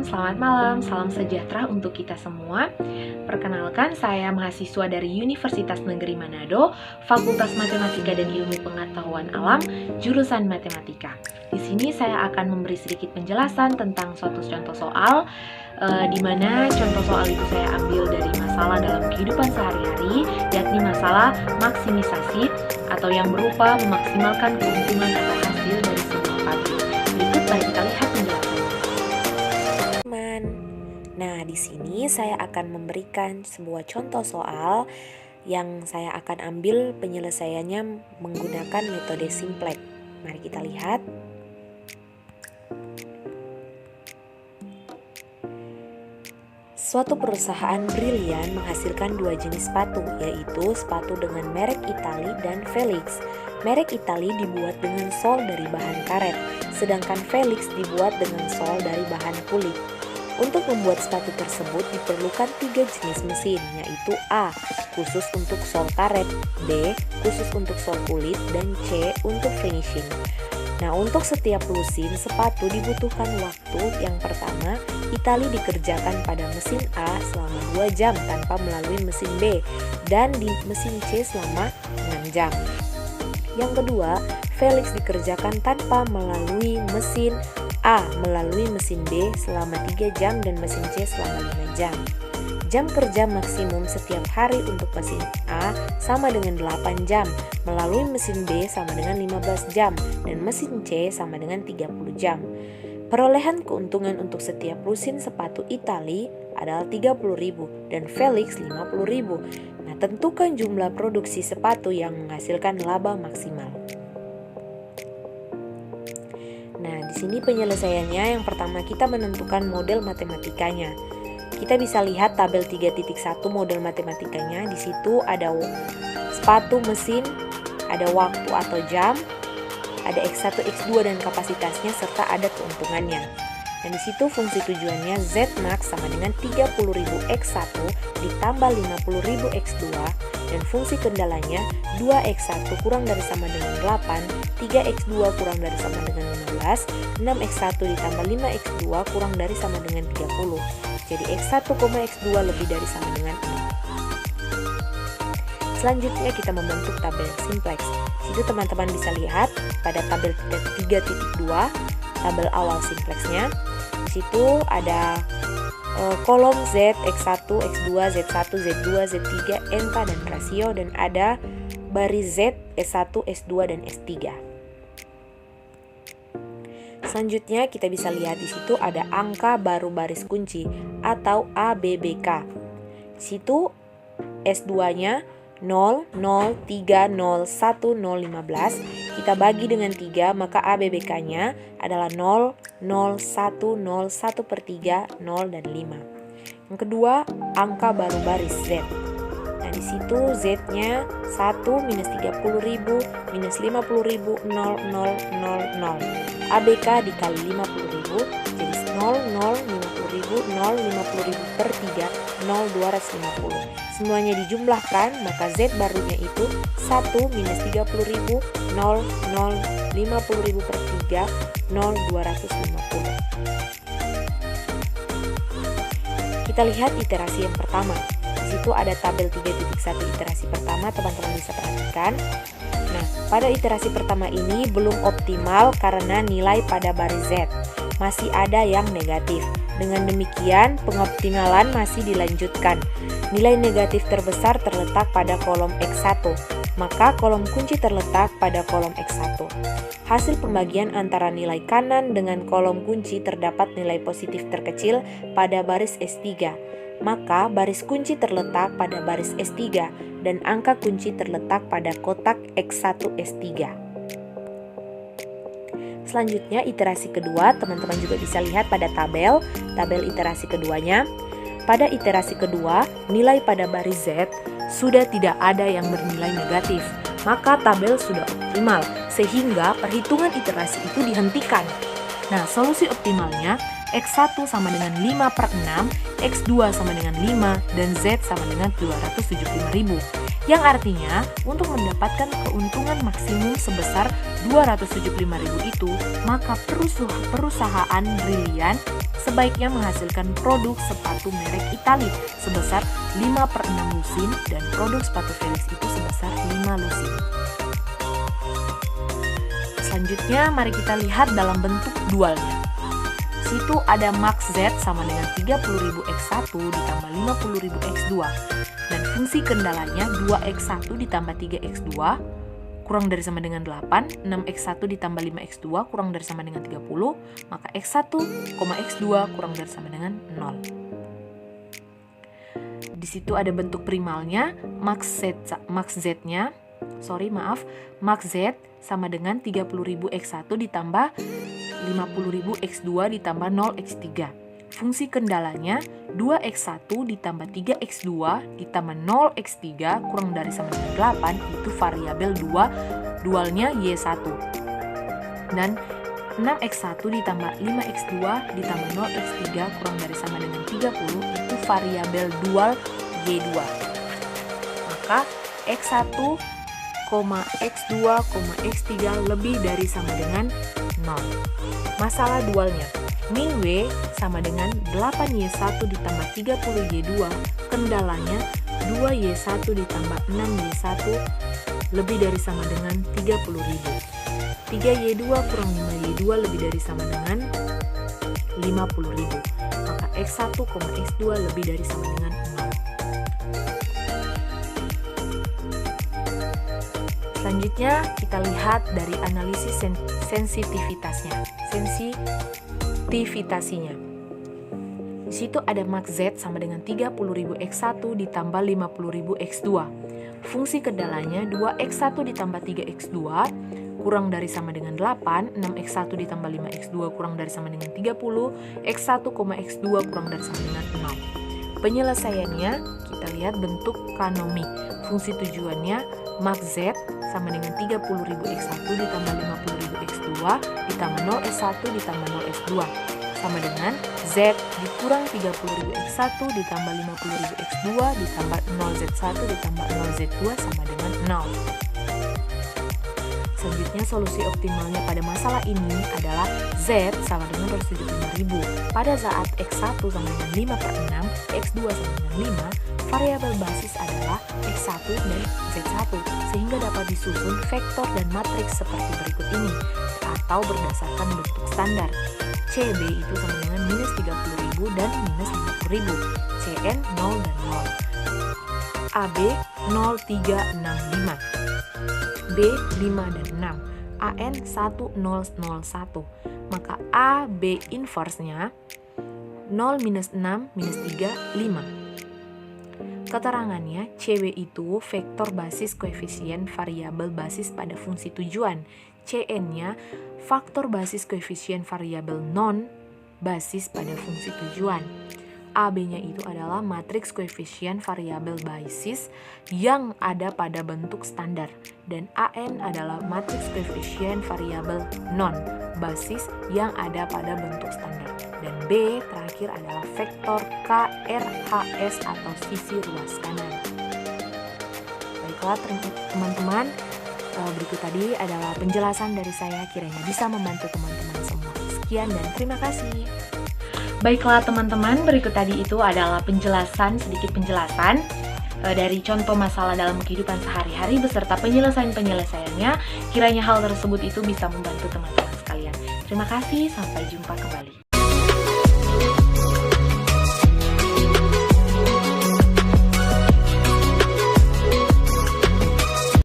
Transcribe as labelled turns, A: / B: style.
A: selamat malam, salam sejahtera untuk kita semua. Perkenalkan, saya mahasiswa dari Universitas Negeri Manado, Fakultas Matematika dan Ilmu Pengetahuan Alam, jurusan Matematika. Di sini saya akan memberi sedikit penjelasan tentang suatu contoh soal, di mana contoh soal itu saya ambil dari masalah dalam kehidupan sehari-hari, yakni masalah maksimisasi atau yang berupa memaksimalkan keuntungan atau hasil dari sebuah pabrik. Berikut mari kita lihat penjelasannya.
B: Nah, di sini saya akan memberikan sebuah contoh soal yang saya akan ambil penyelesaiannya menggunakan metode simplex. Mari kita lihat. Suatu perusahaan brilian menghasilkan dua jenis sepatu, yaitu sepatu dengan merek Italy dan Felix. Merek Italy dibuat dengan sol dari bahan karet, sedangkan Felix dibuat dengan sol dari bahan kulit. Untuk membuat sepatu tersebut diperlukan 3 jenis mesin, yaitu A. khusus untuk sol karet, B. khusus untuk sol kulit, dan C. untuk finishing. Nah, untuk setiap lusin sepatu dibutuhkan waktu. Yang pertama, Italy dikerjakan pada mesin A selama 2 jam tanpa melalui mesin B, dan di mesin C selama 6 jam. Yang kedua, Felix dikerjakan tanpa melalui mesin A melalui mesin B selama 3 jam dan mesin C selama 5 jam. Jam kerja maksimum setiap hari untuk mesin A sama dengan 8 jam, melalui mesin B sama dengan 15 jam, dan mesin C sama dengan 30 jam. Perolehan keuntungan untuk setiap lusin sepatu Italy adalah 30.000 dan Felix 50.000. Nah, tentukan jumlah produksi sepatu yang menghasilkan laba maksimal. Nah, di sini penyelesaiannya. Yang pertama, kita menentukan model matematikanya. Kita bisa lihat tabel 3.1 model matematikanya. Di situ ada sepatu mesin, ada waktu atau jam, ada X1, X2 dan kapasitasnya, serta ada keuntungannya. Dan di situ fungsi tujuannya Z max sama dengan 30.000 X1 ditambah 50.000 X2, dan fungsi kendalanya 2X1 kurang dari sama dengan 8, 3X2 kurang dari sama dengan 15, 6X1 ditambah 5X2 kurang dari sama dengan 30. Jadi X1, X2 lebih dari sama dengan 6. Selanjutnya kita membentuk tabel simplex. Situ teman-teman bisa lihat pada tabel 3.2, tabel awal simplexnya. Di situ ada kolom Z, X1, X2, Z1, Z2, Z3, NK dan rasio, dan ada baris Z, S1, S2 dan S3. Selanjutnya kita bisa lihat di situ ada angka baru baris kunci atau ABBK. Di situ S2-nya 0, 0, 3, 0, 1, 0, 15. Kita bagi dengan 3, maka ABBK-nya adalah 0, 0, 1, 0, 1 per 3, 0, dan 5. Yang kedua, angka baru baris Z. Nah, di situ Z-nya 1, minus 30.000, minus 50.000, 0, 0, 0, 0. ABK dikali 50.000, jadi 0, 0, 50.000, 0, 50.000 per 3, 0, 250. Semuanya dijumlahkan, maka Z barunya itu 1 minus 30.000, 0, 0, 50.000 per 3, 0, 250. Kita lihat iterasi yang pertama. Di situ ada tabel 3.1 iterasi pertama, teman-teman bisa perhatikan. Nah, pada iterasi pertama ini belum optimal karena nilai pada baris Z masih ada yang negatif. Dengan demikian, pengoptimalan masih dilanjutkan. Nilai negatif terbesar terletak pada kolom X1, maka kolom kunci terletak pada kolom X1. Hasil pembagian antara nilai kanan dengan kolom kunci terdapat nilai positif terkecil pada baris S3, maka baris kunci terletak pada baris S3 dan angka kunci terletak pada kotak X1 S3. Selanjutnya iterasi kedua, teman-teman juga bisa lihat pada tabel iterasi keduanya. Pada iterasi kedua, nilai pada baris Z sudah tidak ada yang bernilai negatif, maka tabel sudah optimal, sehingga perhitungan iterasi itu dihentikan. Nah, solusi optimalnya X1 sama dengan 5 per 6, X2 sama dengan 5, dan Z sama dengan 275.000. Yang artinya, untuk mendapatkan keuntungan maksimum sebesar 275.000 itu, maka perusahaan brilian sebaiknya menghasilkan produk sepatu merek Itali sebesar 5/6 lusin dan produk sepatu Felix itu sebesar 5 lusin. Selanjutnya mari kita lihat dalam bentuk dualnya. Situ ada max Z sama dengan 30.000 X1 ditambah 50.000 X2 dan fungsi kendalanya 2X1 ditambah 3X2 kurang dari sama dengan 8, 6X1 ditambah 5X2 kurang dari sama dengan 30, maka X1, X2 kurang dari sama dengan 0. Di situ ada bentuk primalnya, max Z-nya, max Z sama dengan 30.000 X1 ditambah 50.000 X2 ditambah 0X3. Fungsi kendalanya 2X1 ditambah 3X2 ditambah 0X3 kurang dari sama dengan 8, itu variabel dualnya Y1. Dan 6X1 ditambah 5X2 ditambah 0X3 kurang dari sama dengan 30, itu variabel dual Y2. Maka X1, X2, X3 lebih dari sama dengan 0. Masalah dualnya, min W sama dengan 8Y1 ditambah 30Y2, kendalanya 2Y1 ditambah 6Y1 lebih dari sama dengan 30.000. 3Y2 kurang 5Y2 lebih dari sama dengan 50.000. Maka X1, X2 lebih dari sama dengan 0. Selanjutnya kita lihat dari analisis sensitivitasnya. Di situ ada max Z sama dengan 30.000 X1 ditambah 50.000 X2. Fungsi kendalanya 2X1 ditambah 3X2 kurang dari sama dengan 8, 6X1 ditambah 5X2 kurang dari sama dengan 30, X1, X2 kurang dari sama dengan 0. Penyelesaiannya kita lihat bentuk kanomi. Fungsi tujuannya max Z sama dengan 30.000 X1 ditambah 50.000 X2 ditambah 0S1 ditambah 0S2 sama dengan Z dikurang 30.000 X1 ditambah 50.000 X2 ditambah 0Z1 ditambah 0Z2 sama dengan 0. Selanjutnya solusi optimalnya pada masalah ini adalah Z sama dengan 275.000. Pada saat X1 sama dengan 5/6, X2 sama dengan 5, variabel basis adalah X1 dan Z1 sehingga dapat disusun vektor dan matriks seperti berikut ini atau berdasarkan bentuk standar. CB itu sama dengan minus 30.000 dan minus 50.000, CN 0 dan 0, AB 0365, B 5 dan 6, AN 1001. Maka AB inverse-nya 0 minus 6 minus 3, 5. Keterangannya, CW itu vektor basis koefisien variabel basis pada fungsi tujuan. CN-nya faktor basis koefisien variabel non basis pada fungsi tujuan. AB-nya itu adalah matriks koefisien variabel basis yang ada pada bentuk standar, dan AN adalah matriks koefisien variabel non basis yang ada pada bentuk standar, dan B terakhir adalah vektor KRHS atau sisi ruas kanan. Baiklah teman-teman, berikut tadi adalah penjelasan dari saya, kiranya bisa membantu teman-teman semua. Sekian dan terima kasih.
A: Baiklah teman-teman, berikut tadi itu adalah sedikit penjelasan dari contoh masalah dalam kehidupan sehari-hari beserta penyelesaiannya. Kiranya hal tersebut itu bisa membantu teman-teman sekalian. Terima kasih, sampai jumpa kembali.